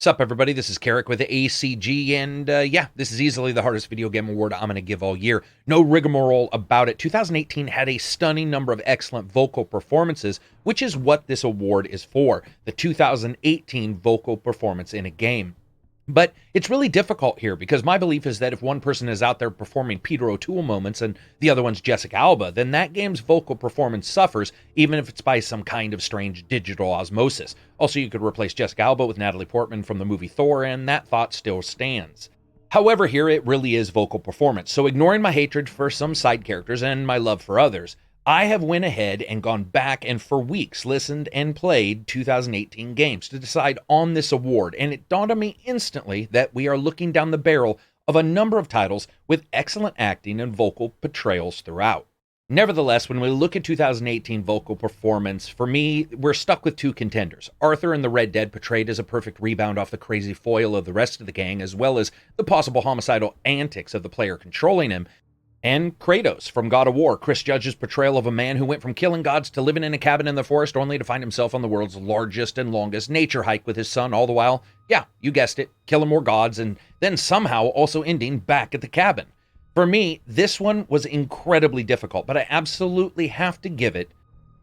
Sup, everybody? This is Karak with ACG, and yeah, this is easily the hardest video game award I'm going to give all year. No rigmarole about it. 2018 had a stunning number of excellent vocal performances, which is what this award is for, the 2018 vocal performance in a game. But it's really difficult here because my belief is that if one person is out there performing Peter O'Toole moments and the other one's Jessica Alba, then that game's vocal performance suffers, even if it's by some kind of strange digital osmosis. Also, you could replace Jessica Alba with Natalie Portman from the movie Thor, and that thought still stands. However, here it really is vocal performance, so ignoring my hatred for some side characters and my love for others, I have went ahead and gone back and for weeks listened and played 2018 games to decide on this award, and it dawned on me instantly that we are looking down the barrel of a number of titles with excellent acting and vocal portrayals throughout. Nevertheless, when we look at 2018 vocal performance, for me, we're stuck with two contenders. Arthur in the Red Dead portrayed as a perfect rebound off the crazy foil of the rest of the gang, as well as the possible homicidal antics of the player controlling him, and Kratos from God of War, Chris Judge's portrayal of a man who went from killing gods to living in a cabin in the forest only to find himself on the world's largest and longest nature hike with his son, all the while, yeah, you guessed it, killing more gods, and then somehow also ending back at the cabin. For me, this one was incredibly difficult, but I absolutely have to give it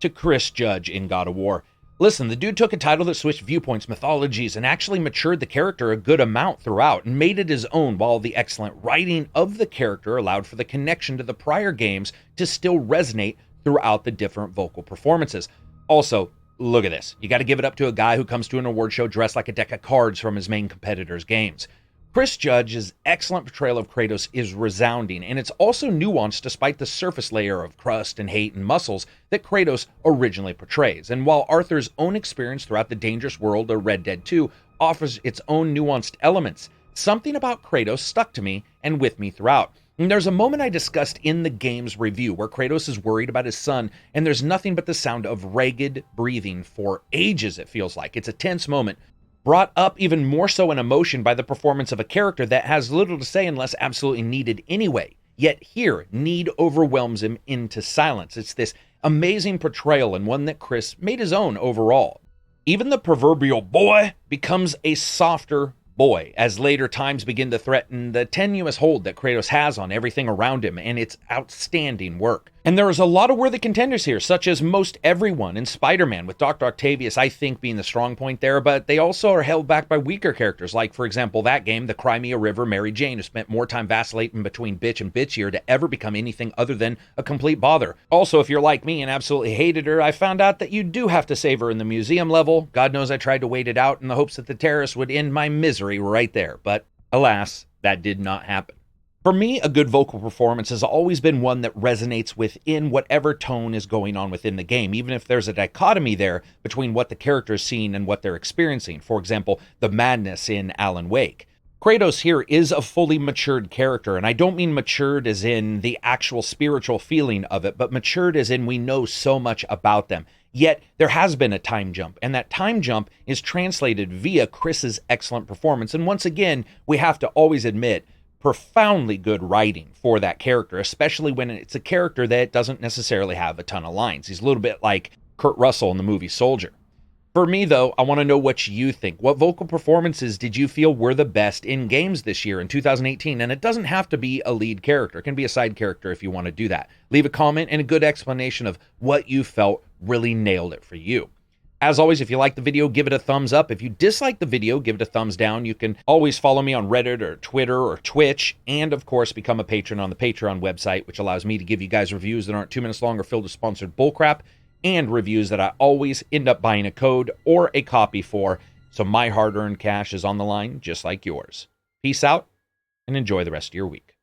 to Chris Judge in God of War. Listen, the dude took a title that switched viewpoints, mythologies, and actually matured the character a good amount throughout and made it his own, while the excellent writing of the character allowed for the connection to the prior games to still resonate throughout the different vocal performances. Also, look at this. You got to give it up to a guy who comes to an award show dressed like a deck of cards from his main competitor's games. Chris Judge's excellent portrayal of Kratos is resounding, and it's also nuanced despite the surface layer of crust and hate and muscles that Kratos originally portrays. And while Arthur's own experience throughout the dangerous world of Red Dead 2 offers its own nuanced elements, something about Kratos stuck to me and with me throughout. And there's a moment I discussed in the game's review where Kratos is worried about his son, and there's nothing but the sound of ragged breathing for ages, it feels like. It's a tense moment, brought up even more so in emotion by the performance of a character that has little to say unless absolutely needed anyway. Yet here, need overwhelms him into silence. It's this amazing portrayal and one that Chris made his own overall. Even the proverbial boy becomes a softer boy as later times begin to threaten the tenuous hold that Kratos has on everything around him, and it's outstanding work. And there is a lot of worthy contenders here, such as most everyone in Spider-Man, with Dr. Octavius, I think, being the strong point there, but they also are held back by weaker characters, like, for example, that game, the Crimea River Mary Jane, who spent more time vacillating between bitch and bitchier to ever become anything other than a complete bother. Also, if you're like me and absolutely hated her, I found out that you do have to save her in the museum level. God knows I tried to wait it out in the hopes that the terrorists would end my misery right there, but alas, that did not happen. For me, a good vocal performance has always been one that resonates within whatever tone is going on within the game, even if there's a dichotomy there between what the character is seeing and what they're experiencing. For example, the madness in Alan Wake. Kratos here is a fully matured character, and I don't mean matured as in the actual spiritual feeling of it, but matured as in we know so much about them. Yet, there has been a time jump, and that time jump is translated via Chris's excellent performance. And once again, we have to always admit, profoundly good writing for that character, especially when it's a character that doesn't necessarily have a ton of lines. He's a little bit like Kurt Russell in the movie Soldier. For me, though, I want to know what you think. What vocal performances did you feel were the best in games this year in 2018? And it doesn't have to be a lead character. It can be a side character if you want to do that. Leave a comment and a good explanation of what you felt really nailed it for you. As always, if you like the video, give it a thumbs up. If you dislike the video, give it a thumbs down. You can always follow me on Reddit or Twitter or Twitch, and of course, become a patron on the Patreon website, which allows me to give you guys reviews that aren't 2 minutes long or filled with sponsored bullcrap, and reviews that I always end up buying a code or a copy for, so my hard-earned cash is on the line just like yours. Peace out, and enjoy the rest of your week.